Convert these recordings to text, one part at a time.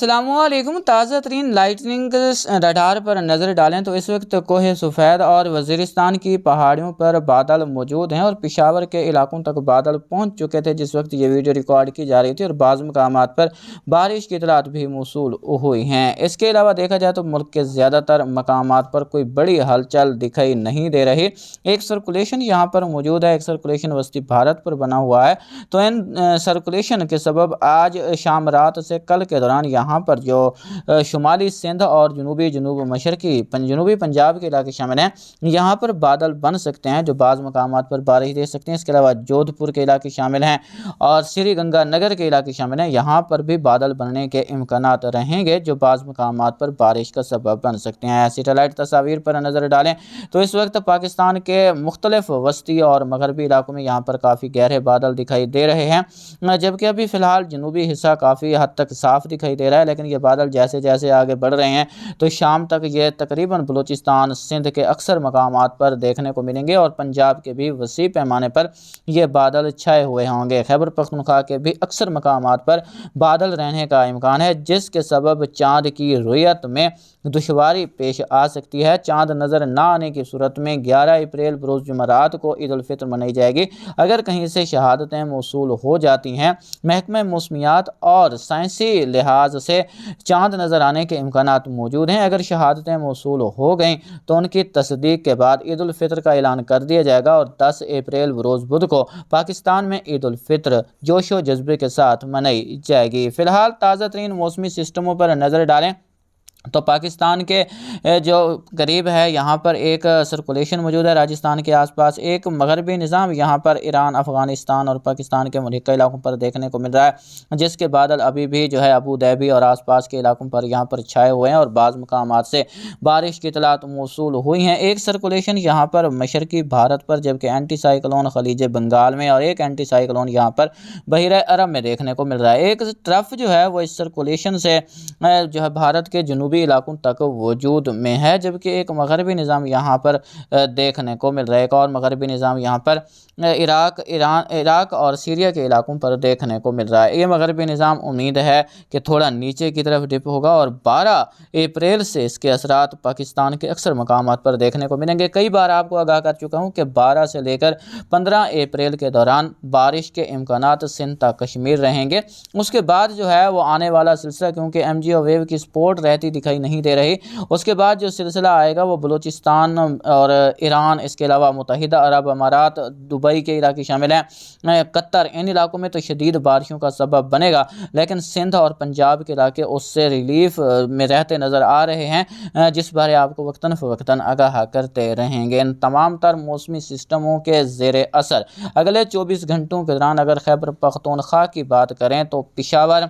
السلام علیکم۔ تازہ ترین لائٹننگ رڈار پر نظر ڈالیں تو اس وقت کوہ سفید اور وزیرستان کی پہاڑیوں پر بادل موجود ہیں اور پشاور کے علاقوں تک بادل پہنچ چکے تھے جس وقت یہ ویڈیو ریکارڈ کی جا رہی تھی، اور بعض مقامات پر بارش کی اطلاعات بھی موصول ہوئی ہیں۔ اس کے علاوہ دیکھا جائے تو ملک کے زیادہ تر مقامات پر کوئی بڑی ہلچل دکھائی نہیں دے رہی۔ ایک سرکولیشن یہاں پر موجود ہے، ایک سرکولیشن وسطی بھارت پر بنا ہوا ہے، تو ان سرکولیشن کے سبب آج شام رات سے کل کے دوران یہاں پر جو شمالی سندھ اور جنوب مشرقی جنوبی پنجاب کے علاقے شامل ہیں، یہاں پر بادل بن سکتے ہیں جو بعض مقامات پر بارش دے سکتے ہیں۔ اس کے علاوہ جودھ پور کے علاقے شامل ہیں اور سری گنگا نگر کے علاقے شامل ہیں، یہاں پر بھی بادل بننے کے امکانات رہیں گے جو بعض مقامات پر بارش کا سبب بن سکتے ہیں۔ سیٹلائٹ تصاویر پر نظر ڈالیں تو اس وقت پاکستان کے مختلف وسطی اور مغربی علاقوں میں یہاں پر کافی گہرے بادل دکھائی دے رہے ہیں، جبکہ ابھی فی الحال جنوبی حصہ کافی حد تک صاف دکھائی دے رہا ہے، لیکن یہ بادل جیسے جیسے آگے بڑھ رہے ہیں تو شام تک یہ تقریباً بلوچستان سندھ کے اکثر مقامات پر دیکھنے کو ملیں گے اور پنجاب کے بھی وسیع پیمانے پر یہ بادل چھائے ہوئے ہوں گے۔ خیبر پختونخوا کے بھی اکثر مقامات پر بادل رہنے کا امکان ہے، جس کے سبب چاند کی رؤیت میں دشواری پیش آ سکتی ہے۔ چاند نظر نہ آنے کی صورت میں 11 اپریل بروز جمعرات کو عید الفطر منائی جائے گی۔ اگر کہیں سے شہادتیں موصول ہو جاتی ہیں، محکمہ موسمیات اور سائنسی لحاظ سے چاند نظر آنے کے امکانات موجود ہیں۔ اگر شہادتیں موصول ہو گئیں تو ان کی تصدیق کے بعد عید الفطر کا اعلان کر دیا جائے گا اور 10 اپریل بروز بدھ کو پاکستان میں عید الفطر جوش و جذبے کے ساتھ منائی جائے گی۔ فی الحال تازہ ترین موسمی سسٹموں پر نظر ڈالیں تو پاکستان کے جو قریب ہے یہاں پر ایک سرکولیشن موجود ہے راجستھان کے آس پاس، ایک مغربی نظام یہاں پر ایران، افغانستان اور پاکستان کے ملحقہ علاقوں پر دیکھنے کو مل رہا ہے، جس کے بادل ابھی بھی جو ہے ابو ظہبی اور آس پاس کے علاقوں پر یہاں پر چھائے ہوئے ہیں اور بعض مقامات سے بارش کی اطلاعات موصول ہوئی ہیں۔ ایک سرکولیشن یہاں پر مشرقی بھارت پر، جبکہ اینٹی سائیکلون خلیج بنگال میں اور ایک اینٹی سائیکلون یہاں پر بحیرہ عرب میں دیکھنے کو مل رہا ہے۔ ایک طرف جو ہے وہ اس سرکولیشن سے جو ہے بھارت کے جنوبی علاقوں تک وجود میں ہے، جبکہ ایک مغربی نظام یہاں پر دیکھنے کو مل رہا ہے، ایک اور مغربی نظام یہاں پر عراق اور سیریا کے علاقوں پر دیکھنے کو مل رہا ہے۔ یہ مغربی نظام امید ہے کہ تھوڑا نیچے کی طرف ڈپ ہوگا اور 12 اپریل سے اس کے اثرات پاکستان کے اکثر مقامات پر دیکھنے کو ملیں گے۔ کئی بار آپ کو آگاہ کر چکا ہوں کہ 12 سے لے کر 15 اپریل کے دوران بارش کے امکانات سندھ تا کشمیر رہیں گے۔ اس کے بعد جو ہے وہ آنے والا سلسلہ، کیونکہ ایم جی او ویو کی سپورٹ رہتی دکھائی نہیں دے رہی، اس کے بعد جو سلسلہ آئے گا وہ بلوچستان اور ایران، اس کے علاوہ متحدہ عرب امارات، دبئی کے علاقے شامل ہیں، قطر، ان علاقوں میں تو شدید بارشوں کا سبب بنے گا، لیکن سندھ اور پنجاب کے علاقے اس سے ریلیف میں رہتے نظر آ رہے ہیں، جس بارے آپ کو وقتاً فوقتاً آگاہ کرتے رہیں گے۔ ان تمام تر موسمی سسٹموں کے زیر اثر اگلے 24 گھنٹوں کے دوران اگر خیبر پختونخوا کی بات کریں تو پشاور،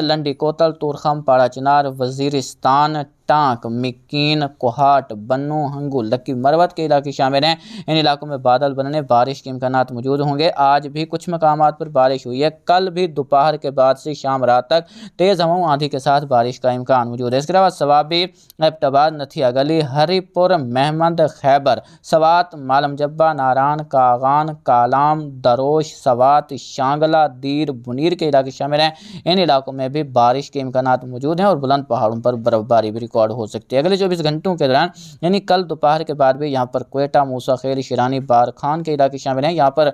لنڈی کوتل، تورخم، پاڑا چنار، وزیرستان، ٹانک، مکین، کوہاٹ، بنو، ہنگو، لکی مروت کے علاقے شامل ہیں۔ ان علاقوں میں بادل بننے، بارش کے امکانات موجود ہوں گے۔ آج بھی کچھ مقامات پر بارش ہوئی ہے، کل بھی دوپہر کے بعد سے شام رات تک تیز ہواؤں آندھی کے ساتھ بارش کا امکان موجود ہے۔ اس کے علاوہ سوابی، ایبٹ آباد، نتھیا گلی، ہری پور، مہمند، خیبر، سوات، مالم جبہ، ناران، کاغان، کالام، دروش، سوات، شانگلہ، دیر، بنیر کے علاقے شامل ہیں۔ ان علاقوں میں بھی بارش کے امکانات موجود ہیں اور بلند پہاڑوں پر برف باری بھی ریکارڈ ہو سکتی ہے۔ اگلے 24 گھنٹوں کے دوران یعنی کل دوپہر کے بعد بھی یہاں پر کوئٹہ، موسیٰ خیل، شیرانی، بارکھان کے علاقے شامل ہیں۔ یہاں پر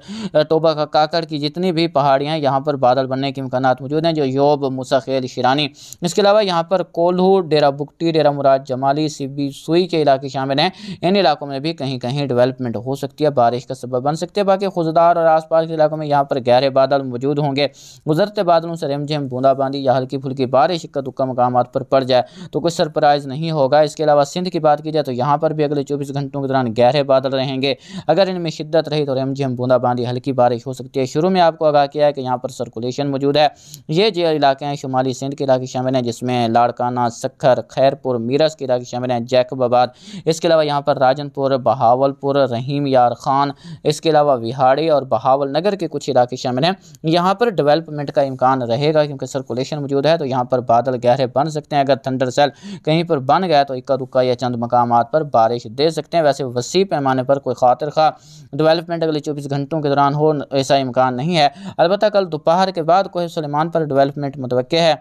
ٹوبہ کاکڑ کی جتنی بھی پہاڑیاں ہیں یہاں پر بادل بننے کے امکانات موجود ہیں، جو یوب، موسیٰ خیل، شیرانی، اس کے علاوہ یہاں پر کولہو، ڈیرہ بگٹی، ڈیرہ مراد جمالی، سبی سوئی کے علاقے شامل ہیں۔ ان علاقوں میں بھی کہیں کہیں ڈیولپمنٹ ہو سکتی ہے، بارش کا سبب بن سکتی ہے۔ باقی خضدار اور آس پاس کے علاقوں میں یہاں پر گہرے بادل موجود ہوں گے، گزرتے بادلوں سے رم جھم بوندا باندی یا ہلکی پھلکی بارش کا دکا مقامات پر پڑ جائے تو کوئی سرپرائز نہیں ہوگا۔ اس کے علاوہ سندھ کی بات کی جائے تو یہاں پر بھی اگلے 24 گھنٹوں کے دوران گہرے بادل رہیں گے، اگر ان میں شدت رہی تو رم جھم بوندا باندی ہلکی بارش ہو سکتی ہے۔ شروع میں آپ کو آگاہ کیا ہے کہ یہاں پر سرکولیشن موجود ہے، یہ جو علاقے ہیں شمالی سندھ کے علاقے شامل ہیں، جس میں لاڑکانہ، سکھر، خیرپور، میرس کے علاقے شامل ہیں، جیکب آباد، اس کے علاوہ یہاں پر راجن پور، بہاول پور، رحیم یار خان، اس کے علاوہ وہاڑی اور بہاول نگر کے کچھ علاقے شامل ہیں۔ یہاں پر ڈیولپمنٹ کا امکان رہے گا کیونکہ سرکولیشن موجود ہے، تو یہاں پر بادل گہرے بن سکتے ہیں۔ اگر تھنڈر سیل کہیں پر بن گیا تو اکا دکا یا چند مقامات پر بارش دے سکتے ہیں۔ ویسے وسیع پیمانے پر کوئی خاطر خواہ ڈیولپمنٹ اگلے 24 گھنٹوں کے دوران ہو ایسا امکان نہیں ہے، البتہ کل دوپہر کے بعد کوہ سلیمان پر ڈیولپمنٹ متوقع ہے۔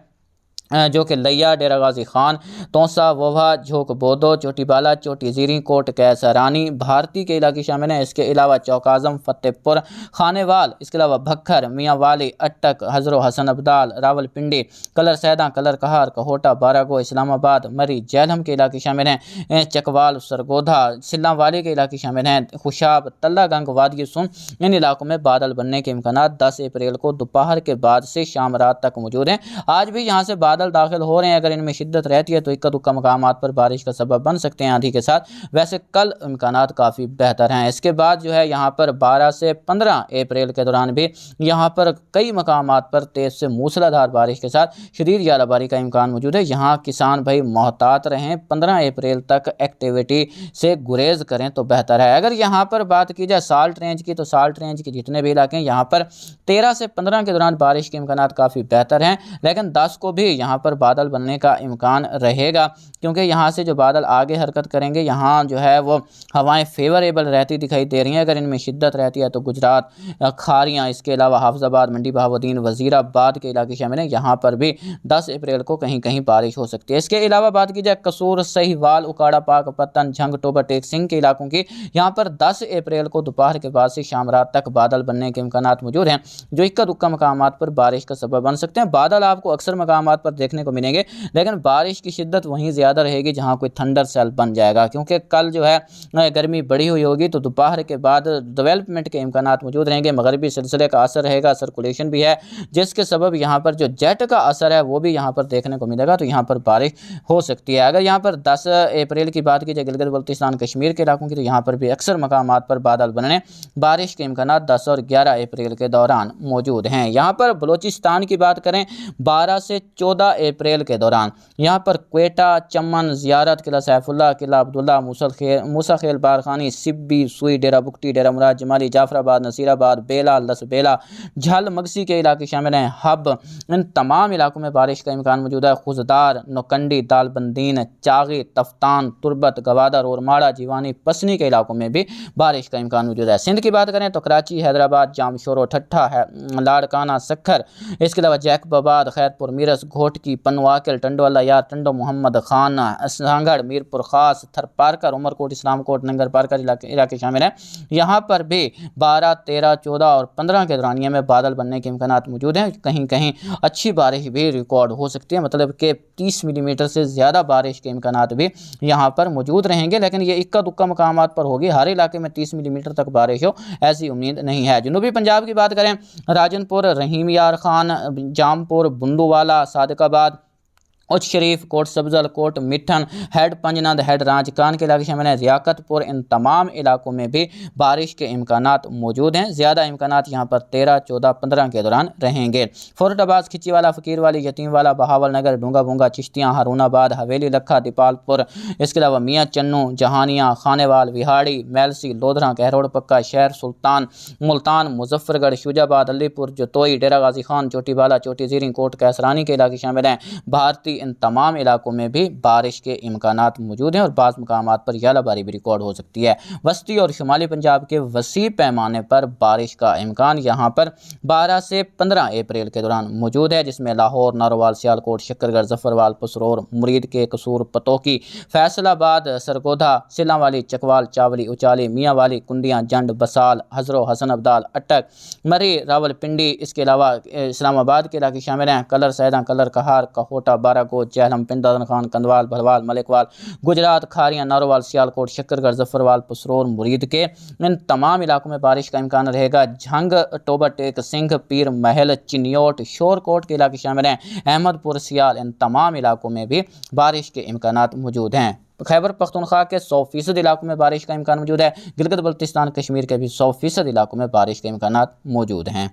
جو کہ لیا، ڈیرہ غازی خان، تونسا، ووہا، جھوک بودو، چوٹی بالا، چوٹی زیریں، کوٹ کیسرانی بھارتی کے علاقے شامل ہیں۔ اس کے علاوہ چوک اعظم، فتح پور، خانے وال، اس کے علاوہ بھکھر، میاں والی، اٹک، حضر و حسن ابدال، راول پنڈی، کلر سیداں، کلر کہار، کہوٹا، باراگو، اسلام آباد، مری، جہلم کے علاقے شامل ہیں۔ چکوال، سرگودھا، سلاں والی کے علاقے شامل ہیں۔ خوشاب، تلہ گنگ، وادی سم، ان علاقوں میں بادل بننے کے امکانات 10 اپریل کو دوپہر کے بعد سے شام رات تک موجود ہیں۔ آج بھی یہاں سے بادل داخل ہو رہے ہیں، اگر ان میں شدت رہتی ہے تو اکا دکا مقامات پر بارش کا سبب بن سکتے ہیں آندھی کے ساتھ۔ ویسے کل امکانات کافی بہتر ہیں۔ اس کے بعد جو ہے یہاں پر 12 سے 15 اپریل کے دوران بھی یہاں پر کئی مقامات پر تیز سے موسلا دھار بارش کے ساتھ شدید ژالہ باری کا امکان موجود ہے۔ یہاں کسان بھائی محتاط رہیں، 15 اپریل تک ایکٹیویٹی سے گریز کریں تو بہتر ہے۔ اگر یہاں پر بات کی جائے سالٹ رینج کی، تو سالٹ رینج کے جتنے بھی علاقے ہیں یہاں پر 13 سے 15 کے دوران بارش کے امکانات کافی بہتر ہیں، لیکن 10 کو بھی یہاں پر بادل بننے کا امکان رہے گا، کیونکہ یہاں سے جو بادل آگے حرکت کریں گے یہاں جو ہے وہ ہوائیں فیوریبل رہتی دکھائی دے رہی ہیں۔ اگر ان میں شدت رہتی ہے تو گجرات، کھاریاں، اس کے علاوہ حافظ آباد، منڈی بہاؤالدین، وزیر آباد کے علاقے شامل ہیں، یہاں پر بھی 10 اپریل کو کہیں کہیں بارش ہو سکتی ہے۔ اس کے علاوہ بات کی جائے قصور، سہیوال، اکاڑا، پاک پتن، جھنگ، ٹوبا ٹیک سنگھ کے علاقوں کی، یہاں پر 10 اپریل کو دوپہر کے بعد سے شام رات تک بادل بننے کے امکانات موجود ہیں، جو اکا دکا مقامات پر بارش کا سبب بن سکتے ہیں۔ بادل آپ کو اکثر مقامات پر دیکھنے کو ملیں گے، لیکن بارش کی شدت وہیں زیادہ رہے گی جہاں کوئی تھنڈر سیل بن جائے گا، کیونکہ کل جو ہے گرمی بڑی ہوئی ہوگی، تو دوپہر کے بعد ڈیولپمنٹ کے امکانات موجود رہیں گے۔ مغربی سلسلے کا اثر رہے گا، سرکولیشن بھی ہے، جس کے سبب یہاں پر جو جیٹ کا اثر ہے وہ بھی یہاں پر دیکھنے کو ملے گا، تو یہاں پر بارش ہو سکتی ہے۔ اگر یہاں پر 10 اپریل کی بات کی جائے گلگت بلتستان کشمیر کے علاقوں کی، تو یہاں پر بھی اکثر مقامات پر بادل بننے، بارش کے امکانات 10 اور 11 اپریل کے دوران موجود ہیں۔ یہاں پر بلوچستان کی بات کریں 12 سے 14 اپریل کے دوران، یہاں پر کوئٹہ، چمن، زیارت، قلعہ سیف اللہ، قلعہ عبداللہ، موسیٰ خیل، بارخانی، سبی، سوئی، ڈیرہ بگٹی، ڈیرہ مراد جمالی، جعفر آباد، نصیر آباد، بیلا، لس بیلا، جھل، مگسی کے علاقے شامل ہیں۔ ہب، ان تمام علاقوں میں بارش کا امکان موجود ہے۔ خوزدار، نوکنڈی، دال بندین، چاغی، تفتان، تربت، گوادر، اورماڑہ، جیوانی، پسنی کے علاقوں میں بھی بارش کا امکان موجود ہے۔ سندھ کی بات کریں تو کراچی، حیدرآباد، جام شورو، ٹھٹھا ہے، لاڑکانہ، سکھر، اس کے علاوہ جیکب آباد، خیرپور، میرس، گھوٹکی، پنواکل، ٹنڈوالہ یار، ٹنڈو، محمد خان، سانگھڑ، میرپور خاص، تھر پارکر، عمرکوٹ، اسلام کوٹ، ننگر پارکر علاقے شامل ہیں۔ یہاں پر بھی 12، 13، 14 اور 15 کے دورانیے میں بادل بننے کے امکانات موجود ہیں۔ کہیں کہیں اچھی بارش بھی ریکارڈ ہو سکتی ہے، مطلب کہ 30 ملی میٹر سے زیادہ بارش کے امکانات بھی یہاں پر موجود رہیں گے، لیکن یہ اکا دکا مقامات پر ہوگی۔ ہر علاقے میں 30 ملی میٹر تک بارش ہو ایسی امید نہیں ہے۔ جنوبی پنجاب کی بات کریں راجن پور، رحیم یار خان، جامپور، بندووالا، صادق آباد، اچ شریف، کوٹ سبزل، کوٹ مٹھن، ہیڈ پنجنند، ہیڈ رانچکان کے علاقے شامل ہیں۔ ریاکت پور، ان تمام علاقوں میں بھی بارش کے امکانات موجود ہیں۔ زیادہ امکانات یہاں پر 13، 14، 15 کے دوران رہیں گے۔ فورٹ آباد، کھچی والا، فقیر والی، یتیم والا، بہاول نگر، ڈونگا بونگا، چشتیاں، ہارون آباد، حویلی، لکھا، دیپال پور، اس کے علاوہ میاں چنو، جہانیاں، خانے وال، وہاڑی، میلسی، لودھراں، کہروڑ پکا، شہر سلطان، ملتان، مظفر گڑھ، شوجہ آباد، علی پور، جتوئی، ڈیرہ غازی خان، چوٹی بالا، چوٹی زیریں، کوٹ کیسرانی کے علاقے شامل ہیں۔ بھارتی، ان تمام علاقوں میں بھی بارش کے امکانات موجود ہیں اور بعض مقامات پر ژالہ باری بھی ریکارڈ ہو سکتی ہے۔ وسطی اور شمالی پنجاب کے وسیع پیمانے پر بارش کا امکان یہاں پر 12 سے 15 اپریل کے دوران موجود ہے، جس میں لاہور، نارووال، سیالکوٹ، شکرگڑھ، ظفروال، پسرور، مرید کے قصور، پتوکی، فیصل آباد، سرگودھا، سلاں والی، چکوال، چاولی، اچالی، میاں والی، کنڈیاں، جنڈ، بسال، حضر و حسن ابدال، اٹک، مری، راول پنڈی، اس کے علاوہ اسلام آباد کے علاقے شامل ہیں۔ کلر سیداں، کلر کہار، کہوٹا، باراگو، جہلم، پنڈادن خان، کندوال، بھلوال، ملکوال، گجرات، کھاریاں، نارووال، سیالکوٹ، شکرگڑھ، ظفروال، پسرور، مرید کے ان تمام علاقوں میں بارش کا امکان رہے گا۔ جھنگ، ٹوبا ٹیک سنگھ، پیر محل، چنیوٹ، شورکوٹ کے علاقے شامل ہیں۔ احمد پور، سیال، ان تمام علاقوں میں بھی بارش کے امکانات موجود ہیں۔ خیبر پختونخوا کے 100% علاقوں میں بارش کا امکان موجود ہے۔ گلگت بلتستان کشمیر کے بھی 100% علاقوں میں بارش کے امکانات موجود ہیں۔